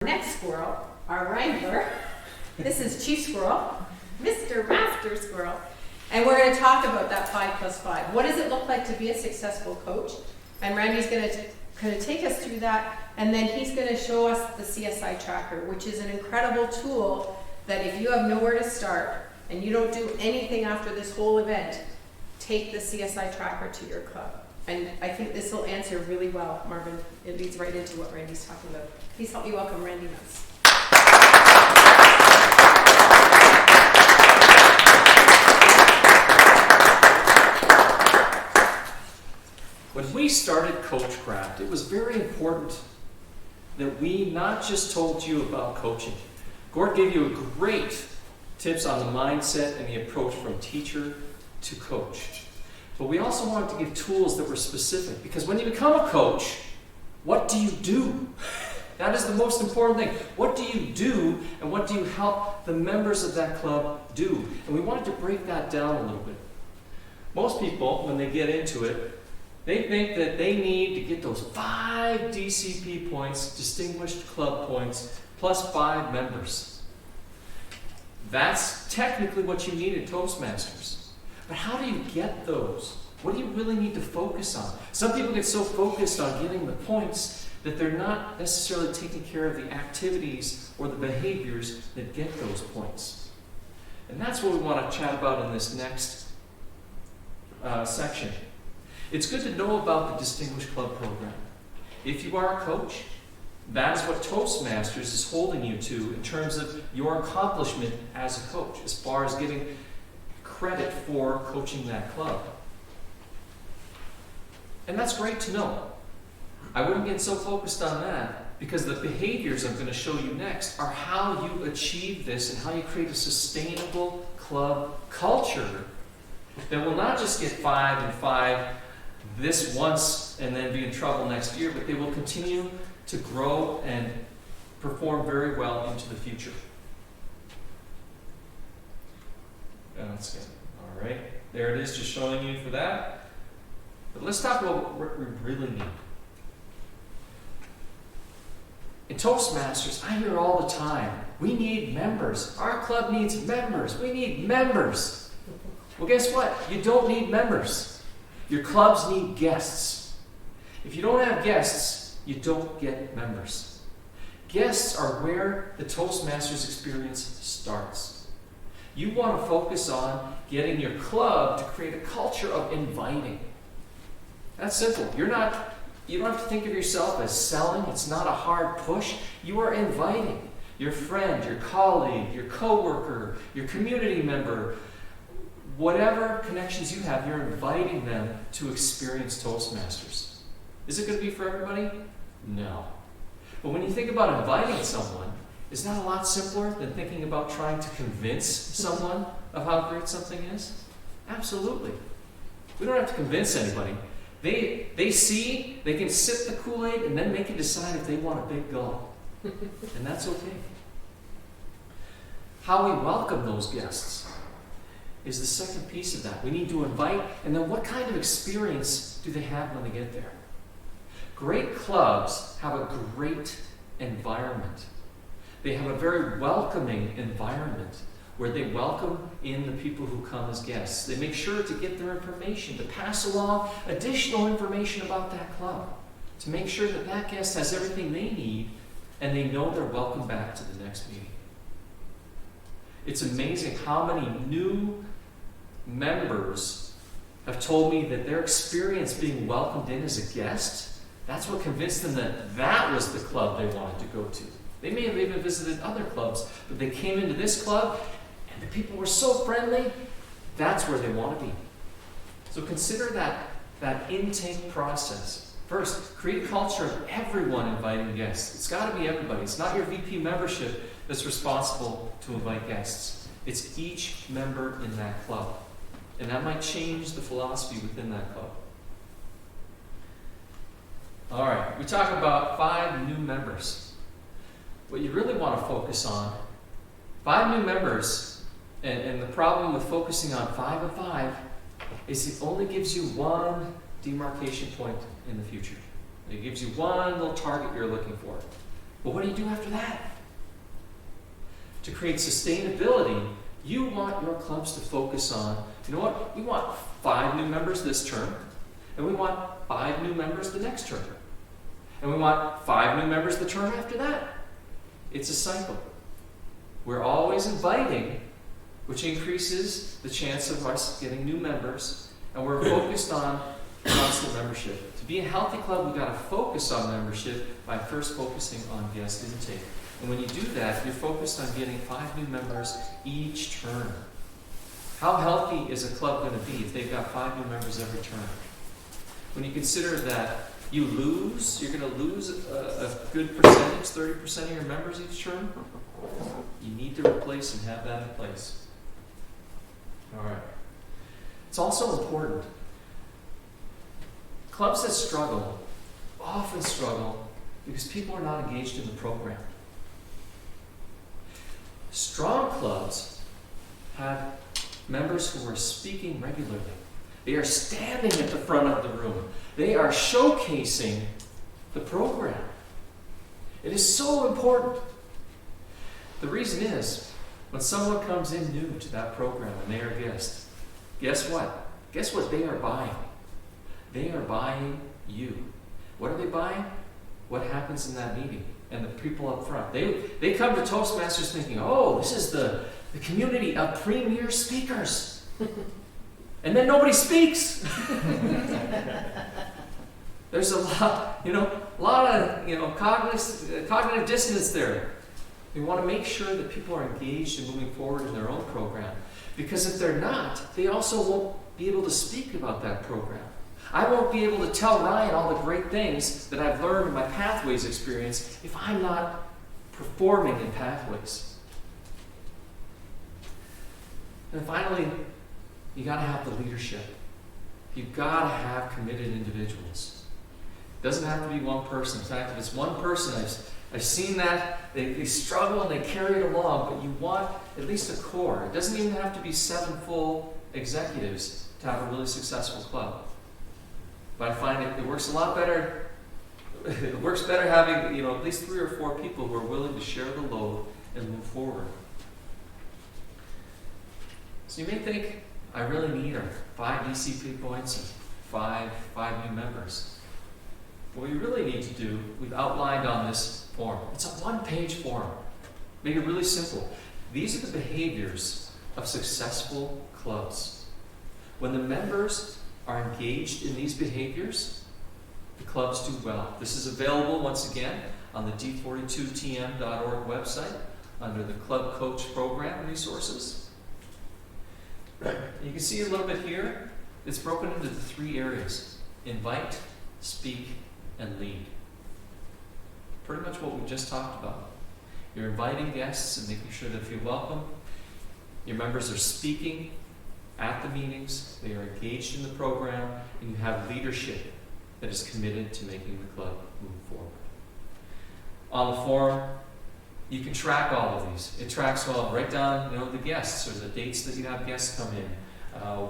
Next squirrel, our wrangler. This is Chief Squirrel, Mr. Master Squirrel. And we're going to talk about that 5+5. What does it look like to be a successful coach? And Randy's going to take us through that, and then he's going to show us the CSI tracker, which is an incredible tool that if you have nowhere to start and you don't do anything after this whole event, take the CSI tracker to your club. And I think this will answer really well, Marvin. It leads right into what Randy's talking about. Please help me welcome Randy Nuss. When we started Coachcraft, it was very important that we not just told you about coaching. Gord gave you great tips on the mindset and the approach from teacher to coach. But we also wanted to give tools that were specific, because when you become a coach, what do you do? That is the most important thing. What do you do, and what do you help the members of that club do? And we wanted to break that down a little bit. Most people, when they get into it, they think that they need to get those 5 DCP points, distinguished club points, plus 5 members. That's technically what you need at Toastmasters. But how do you get those? What do you really need to focus on? Some people get so focused on getting the points that they're not necessarily taking care of the activities or the behaviors that get those points. And that's what we want to chat about in this next section. It's good to know about the Distinguished Club Program. If you are a coach, that is what Toastmasters is holding you to in terms of your accomplishment as a coach, as far as getting credit for coaching that club. And that's great to know. I wouldn't get so focused on that, because the behaviors I'm going to show you next are how you achieve this and how you create a sustainable club culture that will not just get 5 and 5 this once and then be in trouble next year, but they will continue to grow and perform very well into the future. That's good. All right. There it is, just showing you for that. But let's talk about what we really need. In Toastmasters, I hear all the time, we need members. Our club needs members. We need members. Well, guess what? You don't need members. Your clubs need guests. If you don't have guests, you don't get members. Guests are where the Toastmasters experience starts. You want to focus on getting your club to create a culture of inviting. That's simple. You don't have to think of yourself as selling. It's not a hard push. You are inviting your friend, your colleague, your coworker, your community member, whatever connections you have, you're inviting them to experience Toastmasters. Is it going to be for everybody? No. But when you think about inviting someone, is that a lot simpler than thinking about trying to convince someone of how great something is? Absolutely. We don't have to convince anybody. They see, they can sip the Kool-Aid, and then they can decide if they want a big gulp. And that's okay. How we welcome those guests is the second piece of that. We need to invite, and then what kind of experience do they have when they get there? Great clubs have a great environment. They have a very welcoming environment where they welcome in the people who come as guests. They make sure to get their information, to pass along additional information about that club, to make sure that that guest has everything they need and they know they're welcome back to the next meeting. It's amazing how many new members have told me that their experience being welcomed in as a guest, that's what convinced them that that was the club they wanted to go to. They may have even visited other clubs, but they came into this club and the people were so friendly, that's where they want to be. So consider that intake process. First, create a culture of everyone inviting guests. It's got to be everybody. It's not your VP membership that's responsible to invite guests. It's each member in that club. And that might change the philosophy within that club. All right, we talk about 5 new members. What you really want to focus on, 5 new members, and the problem with focusing on 5 and 5 is it only gives you one demarcation point in the future. It gives you one little target you're looking for. But what do you do after that? To create sustainability, you want your clubs to focus on, you know what? We want 5 new members this term, and we want 5 new members the next term. And we want 5 new members the term after that. It's a cycle. We're always inviting, which increases the chance of us getting new members, and we're focused on constant membership. To be a healthy club, we've got to focus on membership by first focusing on guest intake. And when you do that, you're focused on getting 5 new members each term. How healthy is a club going to be if they've got 5 new members every term? When you consider that you're going to lose a good percentage, 30% of your members each term, you need to replace and have that in place. All right. It's also important. Clubs that struggle often struggle because people are not engaged in the program. Strong clubs have members who are speaking regularly. They are standing at the front of the room. They are showcasing the program. It is so important. The reason is, when someone comes in new to that program and they are a guest, guess what? Guess what they are buying? They are buying you. What are they buying? What happens in that meeting? And the people up front. They come to Toastmasters thinking, oh, this is the community of premier speakers. And then nobody speaks. There's a lot of cognitive dissonance there. We want to make sure that people are engaged and moving forward in their own program. Because if they're not, they also won't be able to speak about that program. I won't be able to tell Ryan all the great things that I've learned in my Pathways experience if I'm not performing in Pathways. And finally, you got to have the leadership. You've got to have committed individuals. It doesn't have to be one person. In fact, if it's one person, I've seen that. They struggle and they carry it along, but you want at least a core. It doesn't even have to be 7 full executives to have a really successful club. But I find it works a lot better. It works better having at least 3 or 4 people who are willing to share the load and move forward. So you may think, I really need 5 DCP points and 5 new members. What we really need to do, we've outlined on this form. It's a 1-page form. Make it really simple. These are the behaviors of successful clubs. When the members are engaged in these behaviors, the clubs do well. This is available once again on the D42tm.org website under the Club Coach Program resources. You can see a little bit here. It's broken into the 3 areas: invite, speak, and lead. Pretty much what we just talked about. You're inviting guests and making sure they feel welcome. Your members are speaking at the meetings, they are engaged in the program, and you have leadership that is committed to making the club move forward. On the form, you can track all of these. It tracks write down the guests or the dates that you have guests come in.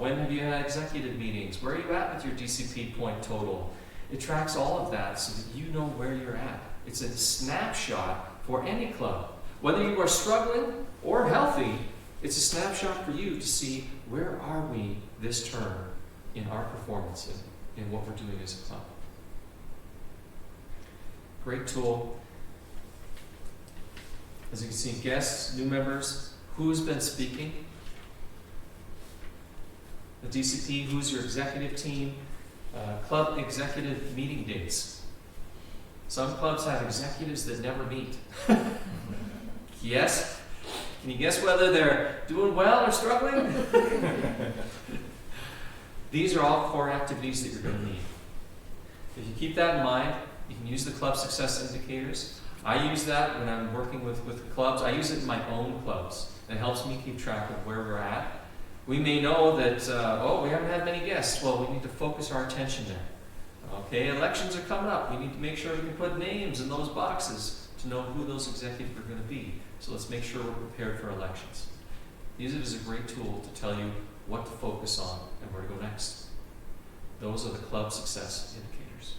When have you had executive meetings? Where are you at with your DCP point total? It tracks all of that so that you know where you're at. It's a snapshot for any club. Whether you are struggling or healthy, it's a snapshot for you to see where are we this term in our performance and in what we're doing as a club. Great tool. As you can see, guests, new members, who's been speaking, the DCP, who's your executive team, club executive meeting dates. Some clubs have executives that never meet. Yes? Can you guess whether they're doing well or struggling? These are all core activities that you're going to need. If you keep that in mind, you can use the club success indicators. I use that when I'm working with clubs. I use it in my own clubs. It helps me keep track of where we're at. We may know that, we haven't had many guests. Well, we need to focus our attention there. Okay, elections are coming up. We need to make sure we can put names in those boxes to know who those executives are going to be. So let's make sure we're prepared for elections. Use it as a great tool to tell you what to focus on and where to go next. Those are the club success indicators.